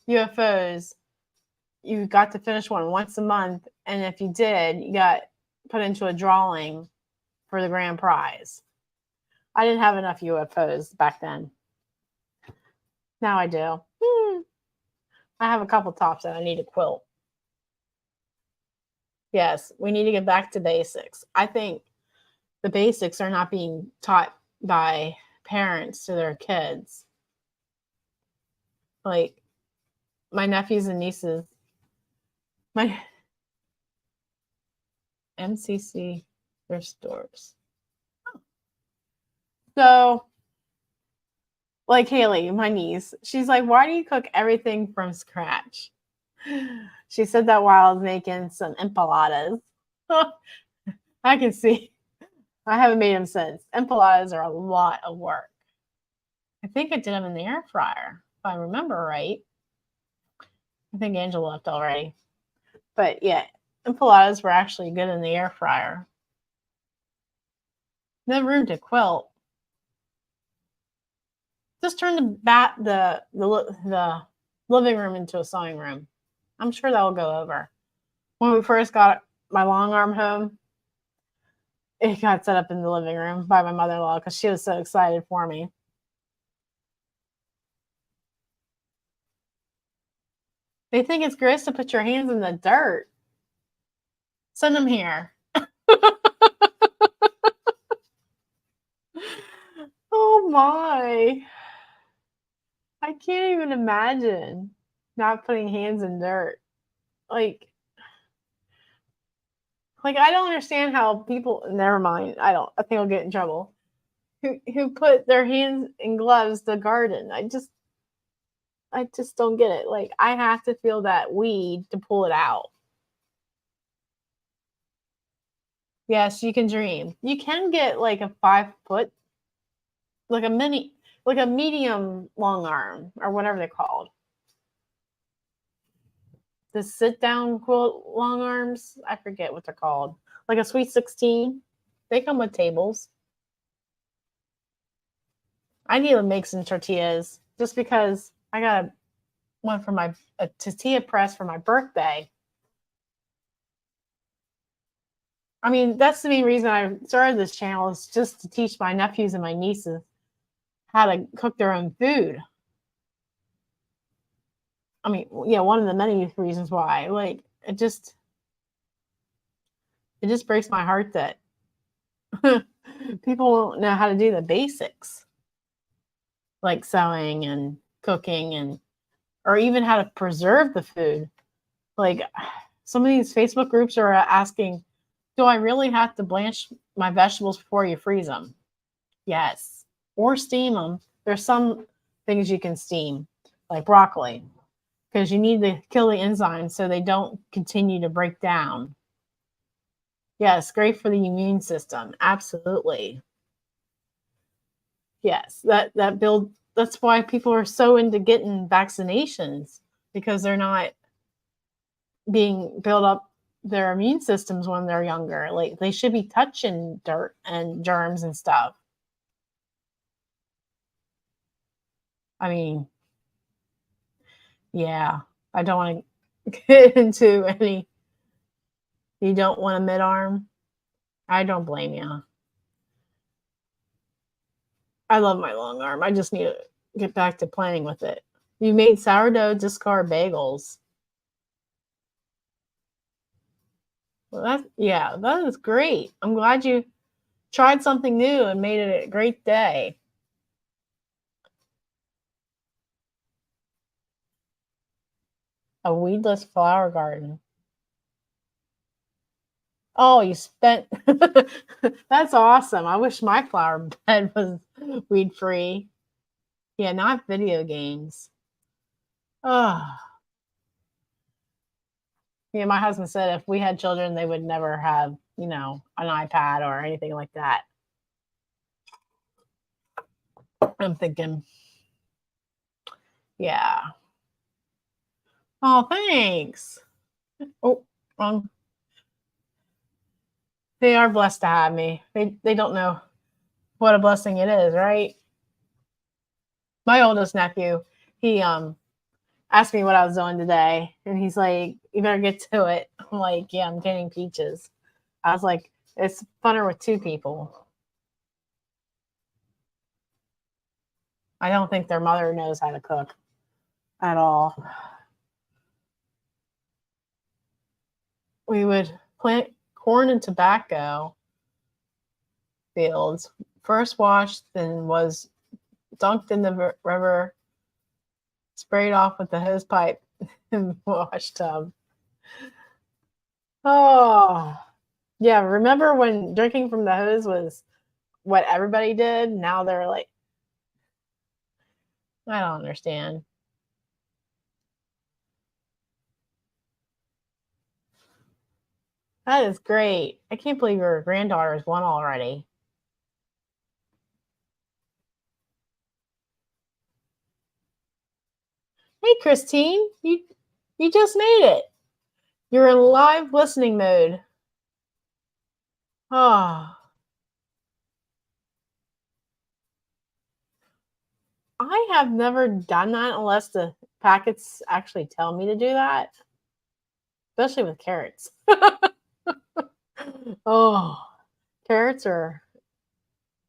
UFOs, you got to finish one once a month. And if you did, you got put into a drawing for the grand prize. I didn't have enough UFOs back then. Now I do. I have a couple tops that I need to quilt. Yes, we need to get back to basics. I think the basics are not being taught by parents to their kids. Like my nephews and nieces, my MCC, their stores. So, like Haley, my niece, she's like, why do you cook everything from scratch? She said that while I was making some empanadas. I can see. I haven't made them since. Empanadas are a lot of work. I think I did them in the air fryer, if I remember right. I think Angela left already. But yeah, empanadas were actually good in the air fryer. No room to quilt. Just turn the living room into a sewing room. I'm sure that will go over. When we first got my long arm home, it got set up in the living room by my mother-in-law because she was so excited for me. They think it's gross to put your hands in the dirt. Send them here. Oh my. I can't even imagine not putting hands in dirt. Like I don't understand how people, never mind. I think I'll get in trouble. Who put their hands in gloves to garden. I just don't get it. Like I have to feel that weed to pull it out. Yes, you can dream. You can get like a 5-foot, like a medium long arm or whatever they're called. the sit down quilt long arms. I forget what they're called. Like a Sweet 16. They come with tables. I need to make some tortillas just because I got one for a tortilla press for my birthday. I mean, that's the main reason I started this channel, is just to teach my nephews and my nieces how to cook their own food. I mean, yeah, one of the many reasons why. Like, it just breaks my heart that people don't know how to do the basics, like sewing and cooking, and or even how to preserve the food. Like, some of these Facebook groups are asking, do I really have to blanch my vegetables before you freeze them? Yes. Or steam them. There's some things you can steam, like broccoli, because you need to kill the enzymes so they don't continue to break down. Yes, great for the immune system. Absolutely. Yes, that's why people are so into getting vaccinations, because they're not being built up their immune systems when they're younger. Like, they should be touching dirt and germs and stuff. I mean, yeah, I don't want to get into any. You don't want a mid arm? I don't blame you. I love my long arm. I just need to get back to playing with it. You made sourdough discard bagels. Well, that is great. I'm glad you tried something new and made it a great day. A weedless flower garden. Oh, you spent. That's awesome. I wish my flower bed was weed free. Yeah, not video games. Oh, yeah. My husband said if we had children, they would never have, an iPad or anything like that. I'm thinking, yeah. Oh, thanks. Oh, wrong. They are blessed to have me. They don't know what a blessing it is, right? My oldest nephew, he asked me what I was doing today, and he's like, "You better get to it." I'm like, "Yeah, I'm getting peaches." I was like, "It's funner with two people." I don't think their mother knows how to cook at all. We would plant corn and tobacco fields, first washed, then was dunked in the river, sprayed off with the hose pipe, and washed tub. Oh, yeah. Remember when drinking from the hose was what everybody did? Now they're like, I don't understand. That is great. I can't believe your granddaughter is one already. Hey, Christine, you just made it. You're in live listening mode. Oh, I have never done that unless the packets actually tell me to do that, especially with carrots. Oh, carrots are.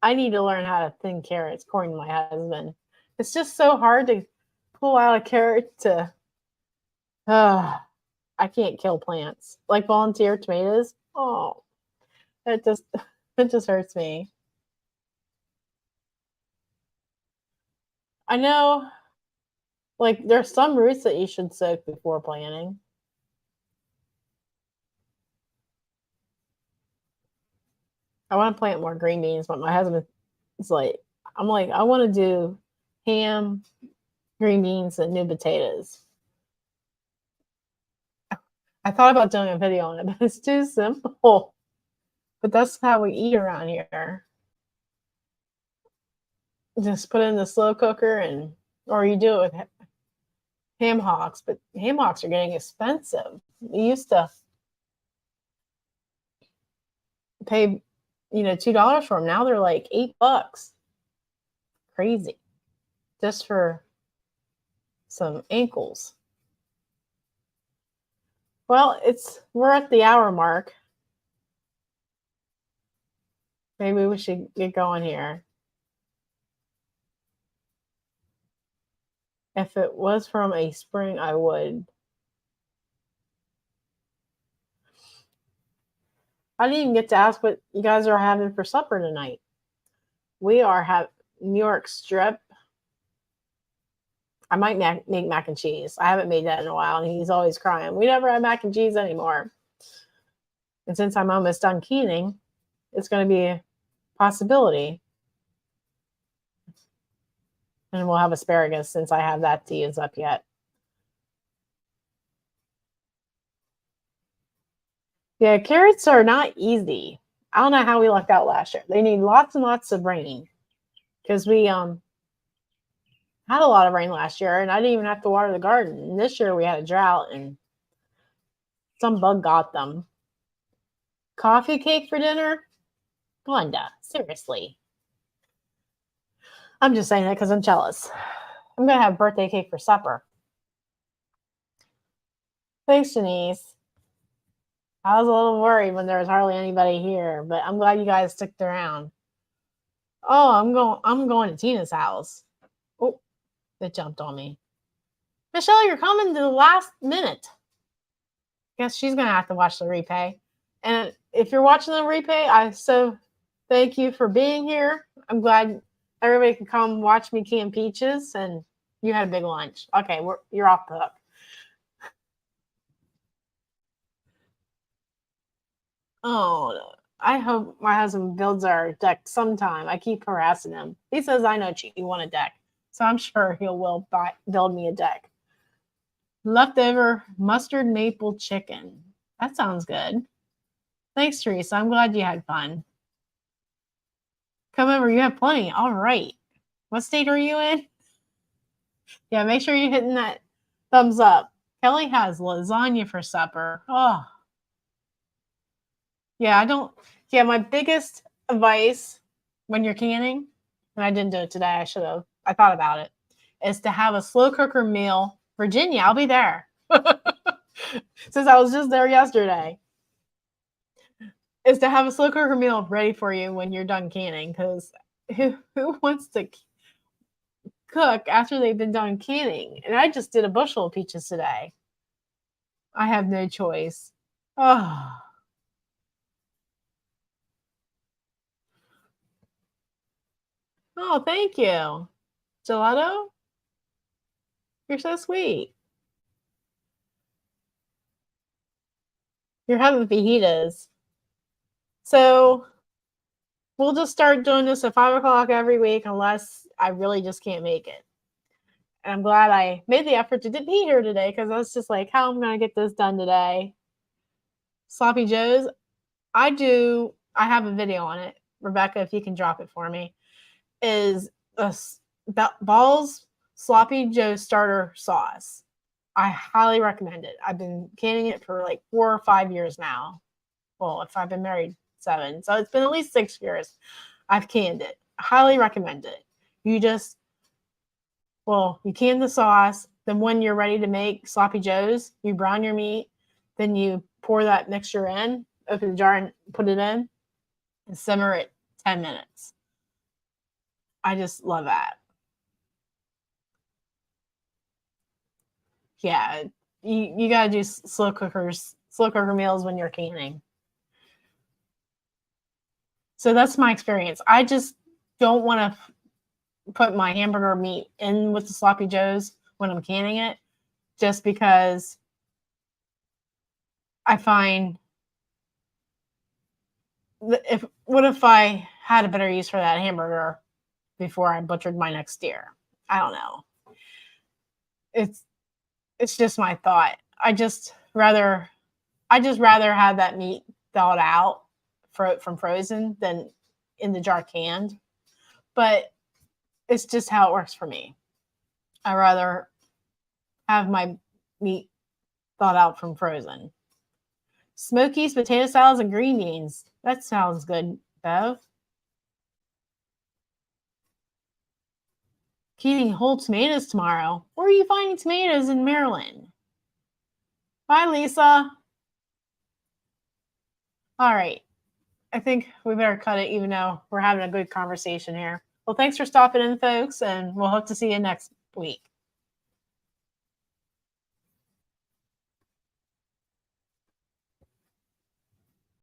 I need to learn how to thin carrots, according to my husband. It's just so hard to pull out a carrot to. I can't kill plants like volunteer tomatoes. Oh, it just it just hurts me. I know, like there's some roots that you should soak before planting. I want to plant more green beans, but my husband is like, I'm like, I want to do ham, green beans, and new potatoes. I thought about doing a video on it, but it's too simple. But that's how we eat around here. Just put it in the slow cooker, or you do it with ham hocks, but ham hocks are getting expensive. We used to pay, $2 for them. Now they're like $8. Crazy. Just for some ankles. Well, we're at the hour mark. Maybe we should get going here. If it was from a spring, I would. I didn't even get to ask what you guys are having for supper tonight. We are having New York strip. I might make mac and cheese. I haven't made that in a while, and he's always crying. We never have mac and cheese anymore. And since I'm almost done keening, it's going to be a possibility. And we'll have asparagus since I have that to use up yet. Yeah, carrots are not easy. I don't know how we lucked out last year. They need lots and lots of rain because we had a lot of rain last year, and I didn't even have to water the garden. And this year we had a drought, and some bug got them. Coffee cake for dinner? Glenda, seriously. I'm just saying that because I'm jealous. I'm going to have birthday cake for supper. Thanks, Janice. I was a little worried when there was hardly anybody here, but I'm glad you guys stuck around. Oh, I'm going to Tina's house. Oh, it jumped on me. Michelle, you're coming to the last minute. Guess she's going to have to watch the replay. And if you're watching the replay, I so thank you for being here. I'm glad everybody can come watch me can peaches, and you had a big lunch. Okay, you're off the hook. Oh, I hope my husband builds our deck sometime. I keep harassing him. He says I know you want a deck, so I'm sure he will build me a deck. Leftover mustard maple chicken. That sounds good. Thanks, Teresa. I'm glad you had fun. Come over. You have plenty. All right. What state are you in? Yeah, make sure you're hitting that thumbs up. Kelly has lasagna for supper. Oh. Yeah, my biggest advice when you're canning, and I didn't do it today, I thought about it, is to have a slow cooker meal. Virginia, I'll be there. Since I was just there yesterday. Is to have a slow cooker meal ready for you when you're done canning, because who wants to cook after they've been done canning? And I just did a bushel of peaches today. I have no choice. Oh. Oh, thank you. Gelato? You're so sweet. You're having fajitas. So we'll just start doing this at 5 o'clock every week unless I really just can't make it. And I'm glad I made the effort to be here today because I was just like, how am I going to get this done today? Sloppy Joes. I have a video on it. Rebecca, if you can drop it for me, is Ball's Sloppy Joe starter sauce. I highly recommend it. I've been canning it for like 4 or 5 years now. Well, if I've been married 7, so it's been at least 6 years I've canned it. Highly recommend it. You can the sauce. Then when you're ready to make Sloppy Joes, you brown your meat. Then you pour that mixture in, open the jar and put it in, and simmer it 10 minutes. I just love that. Yeah, you gotta do slow cooker meals when you're canning. So that's my experience. I just don't want to put my hamburger meat in with the Sloppy Joes when I'm canning it, just because I find what if I had a better use for that hamburger before I butchered my next steer? I don't know. It's just my thought. I just rather have that meat thawed out from frozen than in the jar canned. But it's just how it works for me. I rather have my meat thawed out from frozen. Smokies, potato salads, and green beans. That sounds good, Bev. Eating whole tomatoes tomorrow. Where are you finding tomatoes in Maryland? Bye, Lisa. All right. I think we better cut it, even though we're having a good conversation here. Well, thanks for stopping in, folks, and we'll hope to see you next week.